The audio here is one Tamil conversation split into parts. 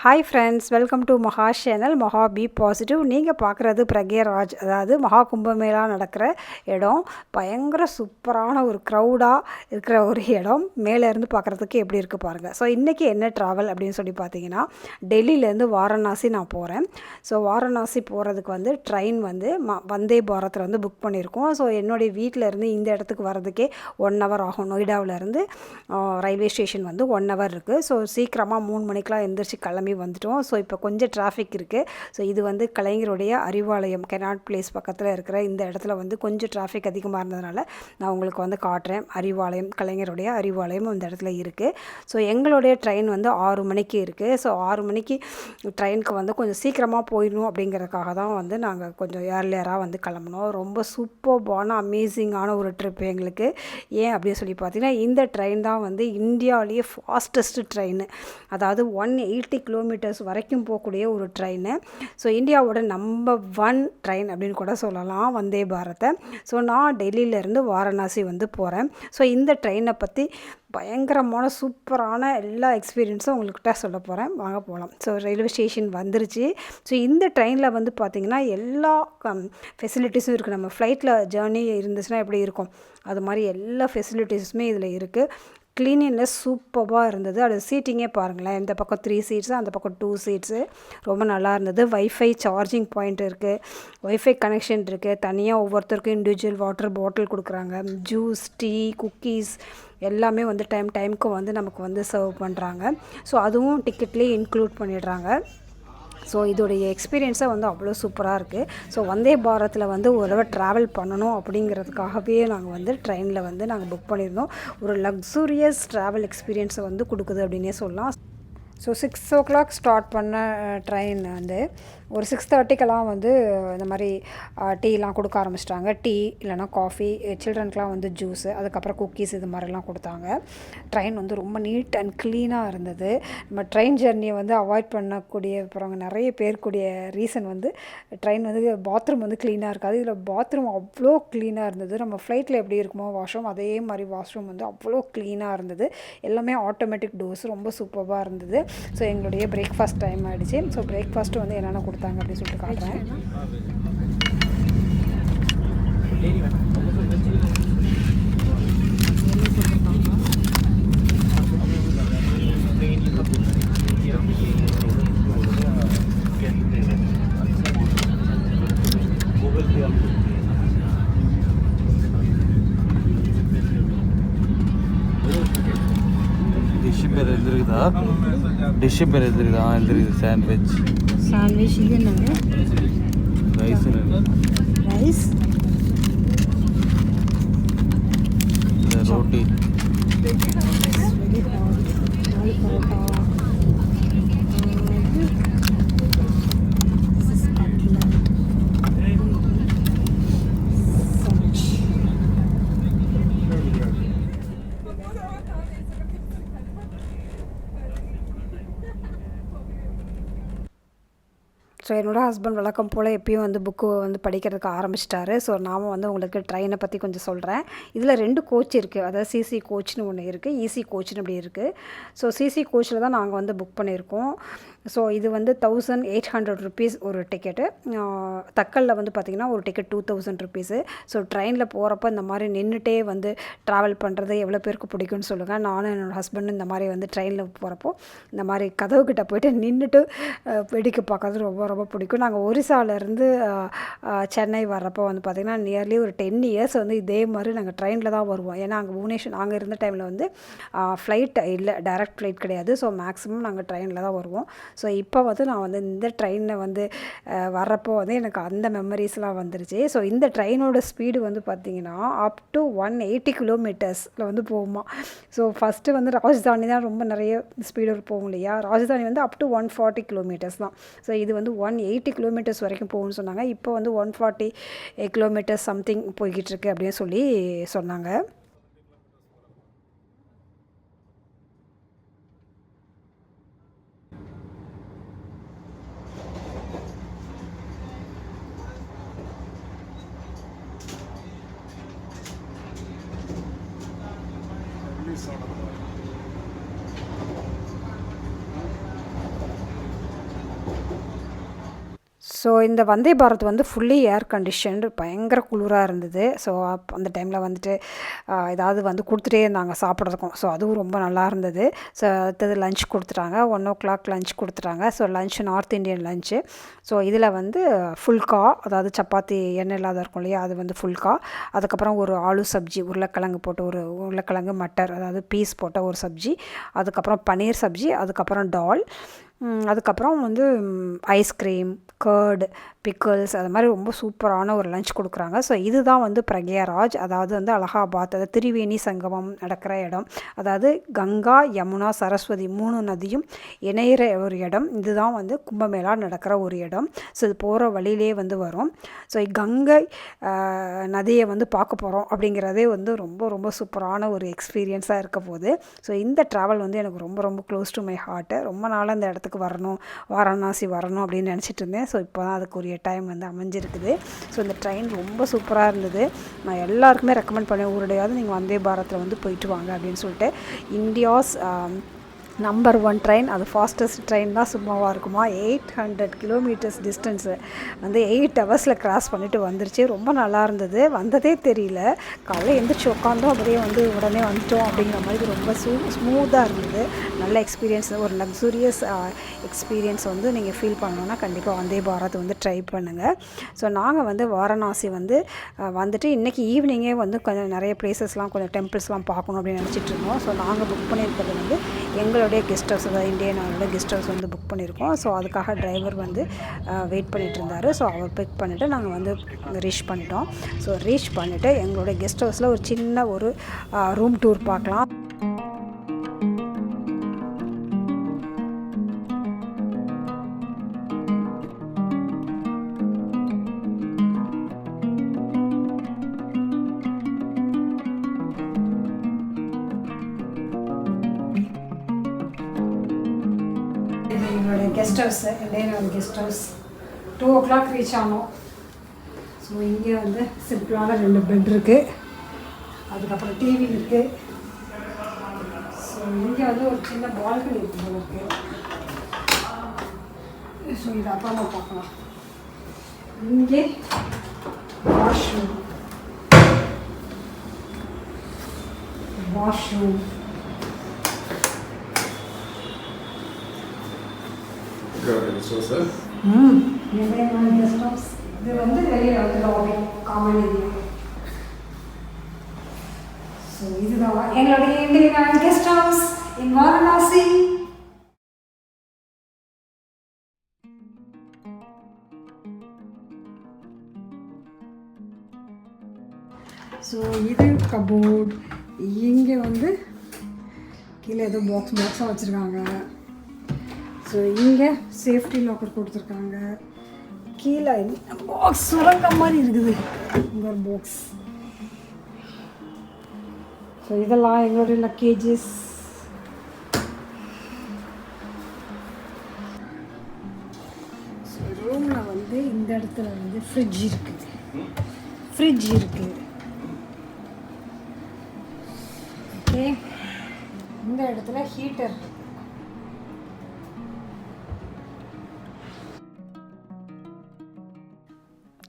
ஹாய் ஃப்ரெண்ட்ஸ், வெல்கம் டு மகா சேனல். மகா பி பாசிட்டிவ். நீங்கள் பார்க்குறது பிரக்யராஜ், அதாவது மகா கும்பமேளா நடக்கிற இடம். பயங்கர சூப்பரான ஒரு க்ரௌடாக இருக்கிற ஒரு இடம். மேலேருந்து பார்க்குறதுக்கு எப்படி இருக்குது பாருங்கள். ஸோ இன்றைக்கி என்ன ட்ராவல் அப்படின்னு சொல்லி பார்த்தீங்கன்னா, டெல்லியிலேருந்து வாரணாசி நான் போகிறேன். ஸோ வாரணாசி போகிறதுக்கு வந்து ட்ரெயின் வந்து வந்தே பாரத்தில் வந்து புக் பண்ணியிருக்கோம். ஸோ என்னுடைய வீட்டிலேருந்து இந்த இடத்துக்கு வர்றதுக்கே 1 ஹவர் ஆகும். நொய்டாவிலேருந்து ரயில்வே ஸ்டேஷன் வந்து 1 ஹவர் இருக்குது. ஸோ சீக்கிரமாக 3 மணிக்கெலாம் எந்திரிச்சு கிளம்பி வந்துட்டோம். ஸோ இப்போ கொஞ்சம் டிராஃபிக் இருக்குது. ஸோ இது வந்து கலைஞருடைய அறிவாலயம், கெனாட் பிளேஸ் பக்கத்தில் இருக்கிற இந்த இடத்துல வந்து கொஞ்சம் டிராஃபிக் அதிகமாக இருந்ததுனால நான் உங்களுக்கு வந்து காட்டுறேன். அறிவாலயம், கலைஞருடைய அறிவாலயம் இந்த இடத்துல இருக்குது. ஸோ எங்களுடைய ட்ரெயின் வந்து 6 மணிக்கு இருக்குது. ஸோ 6 மணிக்கு ட்ரெயினுக்கு வந்து கொஞ்சம் சீக்கிரமாக போயிடணும் அப்படிங்கிறதுக்காக தான் வந்து நாங்கள் கொஞ்சம் ஏர்லியராக வந்து கிளம்புனோம். ரொம்ப சூப்பர்பான அமேசிங்கான ஒரு ட்ரிப் எங்களுக்கு. ஏன் அப்படின்னு சொல்லி பார்த்தீங்கன்னா, இந்த ட்ரெயின் தான் வந்து இந்தியாவிலேயே ஃபாஸ்டஸ்ட் ட்ரெயின். அதாவது 180 கிலோமீட்டர்ஸ் வரைக்கும் போகக்கூடிய ஒரு ட்ரெயின். ஸோ இந்தியாவோட நம்பர் 1 ட்ரெயின் அப்படின்னு கூட சொல்லலாம் வந்தே பாரத்தை. ஸோ நான் டெல்லியிலேருந்து வாரணாசி வந்து போகிறேன். ஸோ இந்த ட்ரெயினை பற்றி பயங்கரமான சூப்பரான எல்லா எக்ஸ்பீரியன்ஸும் உங்கள்கிட்ட சொல்ல போகிறேன். வாங்க போகலாம். ஸோ ரயில்வே ஸ்டேஷன் வந்துருச்சு. ஸோ இந்த ட்ரெயினில் வந்து பார்த்திங்கன்னா எல்லா ஃபெசிலிட்டிஸும் இருக்குது. நம்ம ஃப்ளைட்டில் ஜேர்னி இருந்துச்சுன்னா எப்படி இருக்கும், அது மாதிரி எல்லா ஃபெசிலிட்டிஸுமே இதில் இருக்குது. க்ளீனினஸ் சூப்பராக இருந்தது. அது சீட்டிங்கே பாருங்களேன், இந்த பக்கம் 3 சீட்ஸு, அந்த பக்கம் 2 சீட்ஸு. ரொம்ப நல்லா இருந்தது. வைஃபை சார்ஜிங் பாயிண்ட் இருக்குது, வைஃபை கனெக்ஷன் இருக்குது. தனியாக ஒவ்வொருத்தருக்கும் இண்டிவிஜுவல் வாட்டர் பாட்டில் கொடுக்குறாங்க. ஜூஸ், டீ, குக்கீஸ் எல்லாமே வந்து டைமுக்கு வந்து நமக்கு வந்து சர்வ் பண்ணுறாங்க. ஸோ அதுவும் டிக்கெட்லேயே இன்க்ளூட் பண்ணிடுறாங்க. ஸோ இதோடைய எக்ஸ்பீரியன்ஸை வந்து அவ்வளோ சூப்பராக இருக்குது. ஸோ வந்தே பாரத்தில் வந்து ஒரு தடவை ட்ராவல் பண்ணணும் அப்படிங்கிறதுக்காகவே நாங்கள் வந்து ட்ரெயினில் வந்து நாங்கள் புக் பண்ணியிருந்தோம். ஒரு லக்ஸூரியஸ் ட்ராவல் எக்ஸ்பீரியன்ஸை வந்து கொடுக்குது அப்படின்னே சொல்லலாம். ஸோ 6 o'clock ஸ்டார்ட் பண்ண ட்ரெயின் வந்து ஒரு 6:30க்கெல்லாம் வந்து இந்த மாதிரி டீலாம் கொடுக்க ஆரம்பிச்சிட்டாங்க. டீ இல்லைனா காஃபி, சில்ட்ரனுக்குலாம் வந்து ஜூஸு, அதுக்கப்புறம் குக்கீஸ், இது மாதிரிலாம் கொடுத்தாங்க. ட்ரெயின் வந்து ரொம்ப நீட் அண்ட் க்ளீனாக இருந்தது. நம்ம ட்ரெயின் ஜர்னியை வந்து அவாய்ட் பண்ணக்கூடிய அப்புறம் நிறைய பேருக்குடைய ரீசன் வந்து ட்ரெயின் வந்து பாத்ரூம் வந்து க்ளீனாக இருக்காது. இதில் பாத்ரூம் அவ்வளோ க்ளீனாக இருந்தது. நம்ம ஃப்ளைட்டில் எப்படி இருக்குமோ வாஷ்ரூம், அதே மாதிரி வாஷ்ரூம் வந்து அவ்வளோ க்ளீனாக இருந்தது. எல்லாமே ஆட்டோமேட்டிக் டோர்ஸ், ரொம்ப சூப்பராக இருந்தது. ஸோ எங்களுடைய பிரேக்ஃபாஸ்ட் டைம் ஆகிடுச்சு. ஸோ பிரேக்ஃபாஸ்ட்டு வந்து என்னென்ன கொடுத்தாங்க அப்படின்னு சொல்லிட்டு காட்டுறேன். டிஷ் பேர் எழுதிருக்குது சாண்ட்விச். இது என்னங்க? ரைஸ், ரோட்டி, ஸோ என்னோடய ஹஸ்பண்ட் வழக்கம் போல் எப்பயும் வந்து புக்கு வந்து படிக்கிறதுக்கு ஆரம்பிச்சிட்டாரு. ஸோ நாம் வந்து உங்களுக்கு ட்ரெயினை பற்றி கொஞ்சம் சொல்கிறேன். இதில் 2 கோச் இருக்குது. அதாவது சிசி கோச்னு ஒன்று இருக்குது, ஈசி கோச்னு அப்படி இருக்குது. ஸோ சிசி கோச்சில் தான் நாங்கள் வந்து புக் பண்ணியிருக்கோம். ஸோ இது வந்து 1800 rupees ஒரு டிக்கெட்டு. தக்கலில் வந்து பார்த்திங்கன்னா ஒரு டிக்கெட் 2000 rupees. ஸோ ட்ரெயினில் போகிறப்ப இந்த மாதிரி நின்றுட்டே வந்து ட்ராவல் பண்ணுறது எவ்வளோ பேருக்கு பிடிக்கும்னு சொல்லுங்கள். நானும் என்னோடய ஹஸ்பண்டும் இந்த மாதிரி வந்து ட்ரெயினில் போகிறப்போ இந்த மாதிரி கதவுக்கிட்ட போய்ட்டு நின்றுட்டு வேடிக்கை பார்க்கறது ரொம்ப ரொம்ப பிடிக்கும். நாங்கள் ஒரிசாலேருந்து சென்னை வர்றப்போ வந்து பார்த்திங்கன்னா நியர்லி ஒரு 10 years வந்து இதே மாதிரி நாங்கள் ட்ரெயினில் தான் வருவோம். ஏன்னா அங்கே புவனேஸ்வர் நாங்கள் இருந்த டைமில் வந்து ஃப்ளைட் இல்லை, டைரக்ட் ஃப்ளைட் கிடையாது. ஸோ மேக்ஸிமம் நாங்கள் ட்ரெயினில் தான் வருவோம். ஸோ இப்போ வந்து நான் வந்து இந்த ட்ரெயினில் வந்து வர்றப்போ வந்து எனக்கு அந்த மெமரிஸ்லாம் வந்துருச்சு. ஸோ இந்த ட்ரெயினோட ஸ்பீடு வந்து பார்த்திங்கன்னா அப் டு 180 கிலோமீட்டர்ஸில் வந்து போகுமா. ஸோ ஃபஸ்ட்டு வந்து ராஜதானி தான் ரொம்ப நிறைய ஸ்பீடு போகும் இல்லையா. ராஜதானி வந்து அப் டு 140 கிலோமீட்டர்ஸ் தான். ஸோ இது வந்து 180 கிலோமீட்டர்ஸ் வரைக்கும் போகும்னு சொன்னாங்க. இப்போ வந்து 140 கிலோமீட்டர்ஸ் சம்திங் போய்கிட்டுருக்கு அப்படின்னு சொல்லி சொன்னாங்க. ஸோ இந்த வந்தே பாரத் வந்து ஃபுல்லி ஏர் கண்டிஷன்டு, பயங்கர குளிராக இருந்தது. ஸோ அந்த டைமில் வந்துட்டு ஏதாவது வந்து கொடுத்துட்டே இருந்தாங்க சாப்பிட்றதுக்கும். ஸோ அதுவும் ரொம்ப நல்லா இருந்தது. ஸோ அடுத்தது லஞ்ச் கொடுத்துட்டாங்க. 1 o'clock லஞ்ச் கொடுத்துட்டாங்க. So lunch north Indian lunch. So இதில் வந்து ஃபுல்கா, அதாவது சப்பாத்தி எண்ணெய் இல்லாத இருக்கும் இல்லையா, அது வந்து ஃபுல்கா. அதுக்கப்புறம் ஒரு ஆலு சப்ஜி, உருளைக்கிழங்கு போட்டு ஒரு உருளைக்கிழங்கு மட்டர், அதாவது பீஸ் போட்ட ஒரு சப்ஜி. அதுக்கப்புறம் பன்னீர் சப்ஜி. அதுக்கப்புறம் டால். அதுக்கப்புறம் வந்து ஐஸ்கிரீம், கர்டு, பிக்கிள்ஸ், அது மாதிரி ரொம்ப சூப்பரான ஒரு லஞ்ச் கொடுக்குறாங்க. ஸோ இதுதான் வந்து பிரக்யாராஜ், அதாவது வந்து அலகாபாத், அதாவது திரிவேணி சங்கமம் நடக்கிற இடம். அதாவது கங்கா, யமுனா, சரஸ்வதி 3 நதியும் இணையிற ஒரு இடம். இதுதான் வந்து கும்பமேளா நடக்கிற ஒரு இடம். ஸோ இது போகிற வழியிலே வந்து வரும். ஸோ கங்கை நதியை வந்து பார்க்க போகிறோம் அப்படிங்கிறதே வந்து ரொம்ப ரொம்ப சூப்பரான ஒரு எக்ஸ்பீரியன்ஸாக இருக்க போகுது. ஸோ இந்த ட்ராவல் வந்து எனக்கு ரொம்ப ரொம்ப க்ளோஸ் டு மை ஹார்ட்டு. ரொம்ப நாளாக இந்த இடத்துக்கு வரணும், வாரணாசி வரணும் அப்படின்னு நினச்சிட்டு இருந்தேன். ஸோ இப்போ தான் அதுக்குரிய டைம் வந்து அமைஞ்சிருக்குது. ஸோ இந்த ட்ரெயின் ரொம்ப சூப்பராக இருந்தது. நான் எல்லாருக்குமே ரெக்கமெண்ட் பண்ணேன், ஊருடையாவது நீங்கள் வந்தே பாரத்தில் வந்து போயிட்டு வாங்க அப்படின்னு சொல்லிட்டு. இந்தியாஸ் நம்பர் 1 ட்ரெயின், அது ஃபாஸ்டஸ்ட் ட்ரெயின் தான் சும்மாவாக இருக்குமா. 800 கிலோமீட்டர்ஸ் டிஸ்டன்ஸு வந்து 8 ஹவர்ஸில் கிராஸ் பண்ணிவிட்டு வந்துருச்சு. ரொம்ப நல்லா இருந்தது. வந்ததே தெரியல. காலையில் எந்திரிச்சு உட்காந்தோம், அப்படியே வந்து உடனே வந்துட்டோம் அப்படிங்கிற மாதிரி ரொம்ப ஸ்மூத்தாக இருந்தது. நல்ல எக்ஸ்பீரியன்ஸ், ஒரு லக்ஸூரியஸ் எக்ஸ்பீரியன்ஸ் வந்து நீங்கள் ஃபீல் பண்ணணுன்னா கண்டிப்பாக வந்தே பாரத் வந்து ட்ரை பண்ணுங்கள். ஸோ நாங்கள் வந்து வாரணாசி வந்து வந்துட்டு இன்றைக்கி ஈவினிங்கே வந்து கொஞ்சம் நிறைய ப்ளேஸஸ்லாம், கொஞ்சம் டெம்பிள்ஸ்லாம் பார்க்கணும் அப்படின்னு நினச்சிட்டு இருந்தோம். ஸோ நாங்கள் புக் பண்ணியிருக்கிறது வந்து எங்களுடைய கெஸ்ட் ஹவுஸ், அதாவது இந்தியன் ஆயிலோட கெஸ்ட் ஹவுஸ் வந்து புக் பண்ணியிருக்கோம். ஸோ அதுக்காக டிரைவர் வந்து வெயிட் பண்ணிகிட்டு இருந்தார். ஸோ அவர் பிக் பண்ணிவிட்டு நாங்கள் வந்து ரீச் பண்ணிட்டோம். ஸோ ரீச் பண்ணிவிட்டு எங்களுடைய கெஸ்ட் ஹவுஸில் ஒரு சின்ன ஒரு ரூம் டூர் பார்க்கலாம். எங்களுடைய guest house, Indian guest house. 2 o'clock reach ஆனோம். ஸோ இங்கே வந்து சிம்பிளான 2 பெட் இருக்குது. அதுக்கப்புறம் டிவி இருக்குது. ஸோ இங்கே வந்து ஒரு சின்ன பால்கனி இருக்குது போல இருக்குது. ஸோ இது அப்புறமா பார்க்கலாம். இங்கே வாஷ்ரூம், கெஸ்ட் ஹவுஸ். இது வந்து வெளியில் வந்து லாபி, காமன் ஏரியா. ஸோ இதுதான் எங்களுடைய Indian guest house in Varanasi. So இது கபோர்ட். இங்கே வந்து கீழே ஏதோ பாக்ஸாக வச்சுருக்காங்க. ஸோ இங்கே சேஃப்டி லாக்கர் கொடுத்துருக்காங்க. கீழே பாக்ஸ் சுரங்க மாதிரி இருக்குது. இங்கே ஒரு பாக்ஸ். ஸோ இதெல்லாம் எங்களுடைய லக்கேஜஸ். ஸோ ரூமில் வந்து இந்த இடத்துல வந்து ஃப்ரிட்ஜ் இருக்குது. ஓகே, இந்த இடத்துல ஹீட்டர்.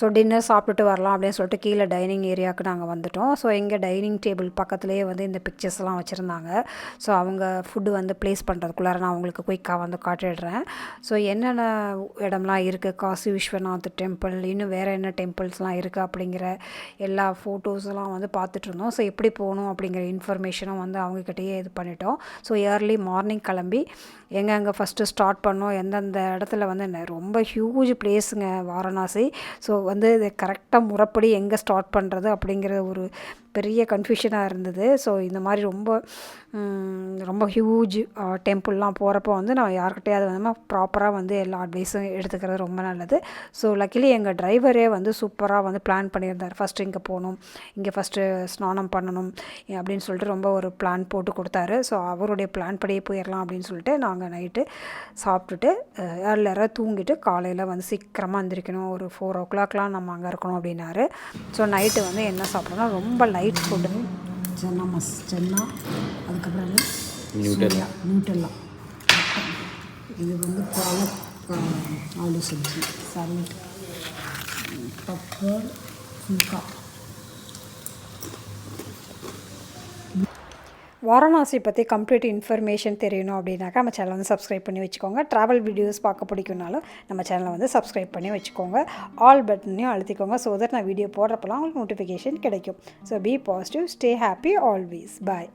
ஸோ டின்னர் சாப்பிட்டுட்டு வரலாம் அப்படின்னு சொல்லிட்டு கீழே டைனிங் ஏரியாவுக்கு நாங்கள் வந்துவிட்டோம். ஸோ இங்கே டைனிங் டேபிள் பக்கத்துலேயே வந்து இந்த பிக்சர்ஸ்லாம் வச்சுருந்தாங்க. ஸோ அவங்க ஃபுட்டு வந்து ப்ளேஸ் பண்ணுறதுக்குள்ளார நான் உங்களுக்கு குயிக்காக வந்து காட்டிடுறேன். ஸோ என்னென்ன இடம்லாம் இருக்குது, காசி விஸ்வநாத் டெம்பிள், இன்னும் வேறு என்ன டெம்பிள்ஸ்லாம் இருக்குது அப்படிங்கிற எல்லா ஃபோட்டோஸ்லாம் வந்து பார்த்துட்ருந்தோம். ஸோ எப்படி போகணும் அப்படிங்கிற இன்ஃபர்மேஷனும் வந்து அவங்கக்கிட்டேயே இது பண்ணிட்டோம். ஸோ ஏர்லி மார்னிங் கிளம்பி எங்கே ஃபஸ்ட்டு ஸ்டார்ட் பண்ணோம், எந்தெந்த இடத்துல வந்து ரொம்ப ஹியூஜ் பிளேஸுங்க வாரணாசி. ஸோ வந்து இது கரெக்டாக முறைப்படி எங்கே ஸ்டார்ட் பண்ணுறது அப்படிங்கிற ஒரு பெரிய கன்ஃபியூஷனாக இருந்தது. ஸோ இந்த மாதிரி ரொம்ப ஹியூஜ் டெம்பிள்லாம் போகிறப்போ வந்து நான் யார்கிட்டையாவது வந்து ப்ராப்பராக வந்து எல்லா அட்வைஸும் எடுத்துக்கிறது ரொம்ப நல்லது. ஸோ லக்கிலி எங்கள் டிரைவரே வந்து சூப்பராக வந்து பிளான் பண்ணியிருந்தார். ஃபஸ்ட்டு இங்கே போகணும், இங்கே ஃபஸ்ட்டு ஸ்நானம் பண்ணணும் அப்படின்னு சொல்லிட்டு ரொம்ப ஒரு பிளான் போட்டு கொடுத்தாரு. ஸோ அவருடைய பிளான் படியே போயிடலாம் அப்படின்னு சொல்லிட்டு நாங்கள் நைட்டு சாப்பிட்டுட்டு ஏர்லியராக தூங்கிட்டு காலையில் வந்து சீக்கிரமாக எந்திரிக்கணும், ஒரு 4 o'clockலாம் நம்ம அங்கே இருக்கணும் அப்படின்னாரு. ஸோ நைட்டு வந்து என்ன சாப்பிட்றோன்னா ரொம்ப லைட் ஃபுட்டு, சென்னா, அதுக்கப்புறம் நியூட்டெல்லா, இது வந்து आलू सब्जी सैलेड पपड़ फुल्का வாரணாசி பற்றி கம்ப்ளீட் இன்ஃபர்மேஷன் தெரியணும் அப்படின்னாக்கா நம்ம சேனலை வந்து சப்ஸ்கிரைப் பண்ணி வச்சுக்கோங்க. ட்ராவல் வீடியோஸ் பார்க்க பிடிக்கும்னாலும் நம்ம சேனலை வந்து சப்ஸ்கிரைப் பண்ணி வச்சுக்கோங்க. ஆல் பட்டனையும் அழுத்திக்கோங்க. ஸோ தட் நான் வீடியோ போடுறப்பெல்லாம் உங்களுக்கு நோட்டிஃபிகேஷன் கிடைக்கும். So be positive, stay happy always. Bye.